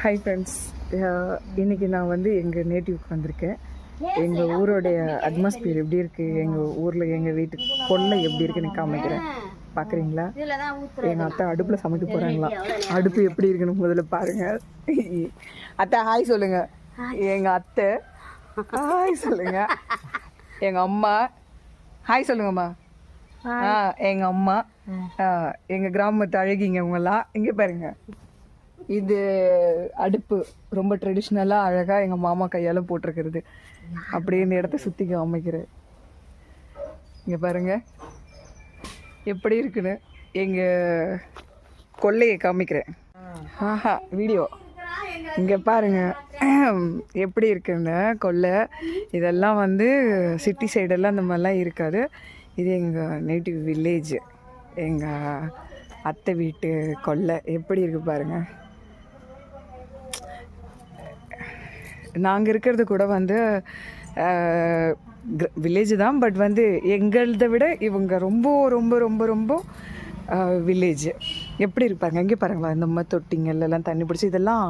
Hi friends, இன்றைக்கி நான் வந்து எங்கள் நேட்டிவ்க்கு வந்திருக்கேன். எங்கள் ஊரோடைய அட்மாஸ்பியர் எப்படி இருக்குது, எங்கள் ஊரில் எங்கள் வீட்டு கொல்லை எப்படி இருக்குன்னு காமிக்கிறேன். பார்க்குறீங்களா? எங்கள் அத்தை அடுப்பில் சமைக்க போகிறாங்களா. அடுப்பு எப்படி இருக்குன்னு முதல்ல பாருங்கள். அத்தை ஹாய் சொல்லுங்கள். எங்கள் அத்தை ஹாய் சொல்லுங்கள். எங்கள் அம்மா ஹாய் சொல்லுங்கம்மா. எங்கள் அம்மா, எங்கள் கிராமத்து அழகிங்க இவங்கெல்லாம். இங்கே பாருங்கள், இது அடுப்பு ரொம்ப ட்ரெடிஷ்னலாக அழகாக எங்கள் மாமா கையால் போட்டிருக்கிறது. அப்படியே இந்த இடத்த சுற்றி காமிக்கிறேன். இங்கே பாருங்கள் எப்படி இருக்குன்னு எங்கள் கொல்லையை காமிக்கிறேன். வீடியோ இங்கே பாருங்கள் எப்படி இருக்குன்னு கொல்லை. இதெல்லாம் வந்து சிட்டி சைடெல்லாம் இந்த மாதிரிலாம் இருக்காது. இது எங்கள் நேட்டிவ் வில்லேஜ், எங்கள் அத்தை வீட்டு கொல்லை எப்படி இருக்குது பாருங்கள். நாங்கள் இருக்கிறது கூட வந்து வில்லேஜ் தான், பட் வந்து எங்களதை விட இவங்க ரொம்ப ரொம்ப ரொம்ப ரொம்ப வில்லேஜ். எப்படி இருப்பாங்க இங்கே பாருங்களா. இந்த மாதிரி தொட்டிங்கள்லாம் தண்ணி பிடிச்சி, இதெல்லாம்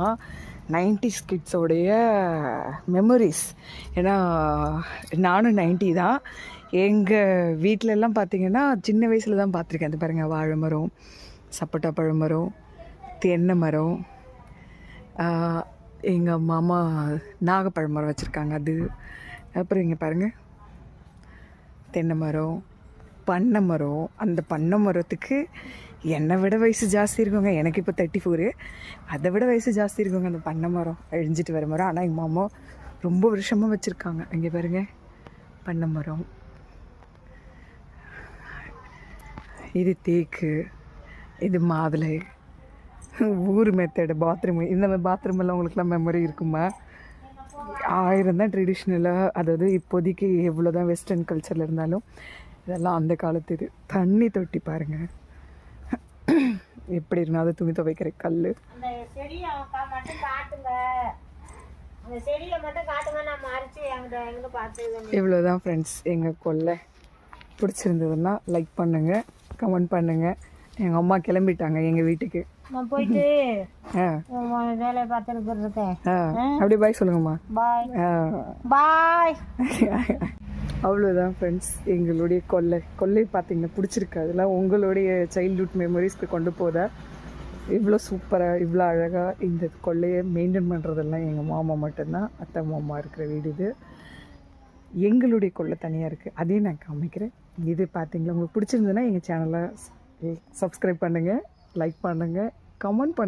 90s கிட்ஸோடைய மெமரிஸ். ஏன்னா நானும் 90 தான். எங்கள் வீட்டிலலாம் பார்த்திங்கன்னா சின்ன வயசில் தான் பார்த்துருக்கேன். அது பாருங்கள், வாழை மரம், சப்போட்டா பழமரம், தென்னை மரம், எங்கள் மாமா நாகப்பழம் மரம் வச்சுருக்காங்க அது. அப்புறம் இங்கே பாருங்கள் தென்னை மரம், பண்ணை மரம். அந்த பண்ணை மரத்துக்கு என்னை விட வயசு ஜாஸ்தி இருக்குங்க. எனக்கு இப்போ 34, அதை விட வயசு ஜாஸ்தி இருக்குங்க அந்த பண்ணை மரம், அழிஞ்சிட்டு வர மரம். ஆனால் எங்கள் மாமா ரொம்ப வருஷமாக வச்சுருக்காங்க. இங்கே பாருங்கள் பண்ணை மரம். இது தேக்கு, இது மாதுளை. ஊர் மெத்தடு பாத்ரூம். இந்த மாதிரி பாத்ரூமெல்லாம் உங்களுக்குலாம் மெமரி இருக்குமா? 1000 தான் ட்ரெடிஷ்னலாக, அதாவது இப்போதைக்கு எவ்வளோ தான் வெஸ்டர்ன் கல்ச்சரில் இருந்தாலும் இதெல்லாம் அந்த காலத்து. இது தண்ணி தொட்டி பாருங்கள் எப்படி இருந்தால் அது துணி துவைக்கிற கல். இவ்வளோதான் ஃப்ரெண்ட்ஸ் எங்கள் கொல்லை. பிடிச்சிருந்ததுன்னா லைக் பண்ணுங்கள், கமெண்ட் பண்ணுங்கள். எங்கள் அம்மா கிளம்பிட்டாங்க எங்கள் வீட்டுக்கு. நான் போயிட்டு வேலையை பார்த்துட்டு இருக்கேன். அப்படியே பாய் சொல்லுங்கம்மா. பாய் பாய். அவ்வளோதான் ஃப்ரெண்ட்ஸ் எங்களுடைய கொல்லை பார்த்தீங்கன்னா பிடிச்சிருக்கு. அதெல்லாம் உங்களுடைய சைல்ட்ஹுட் மெமரிஸ்க்கு கொண்டு போதா. இவ்வளோ சூப்பராக இவ்வளோ அழகாக இந்த கொல்லையை மெயின்டைன் பண்ணுறதெல்லாம் எங்கள் மாமா மட்டும்தான். அத்தை மாமா இருக்கிற வீடு இது. எங்களுடைய கொல்லை தனியாக இருக்குது, அதையும் நான் காமிக்கிறேன். இது பார்த்தீங்களா, உங்களுக்கு பிடிச்சிருந்ததுன்னா எங்கள் சேனலை சப்ஸ்கிரைப் பண்ணுங்கள், லைக் பண்ணுங்கள், கமெண்ட் பண்ணுங்கள்.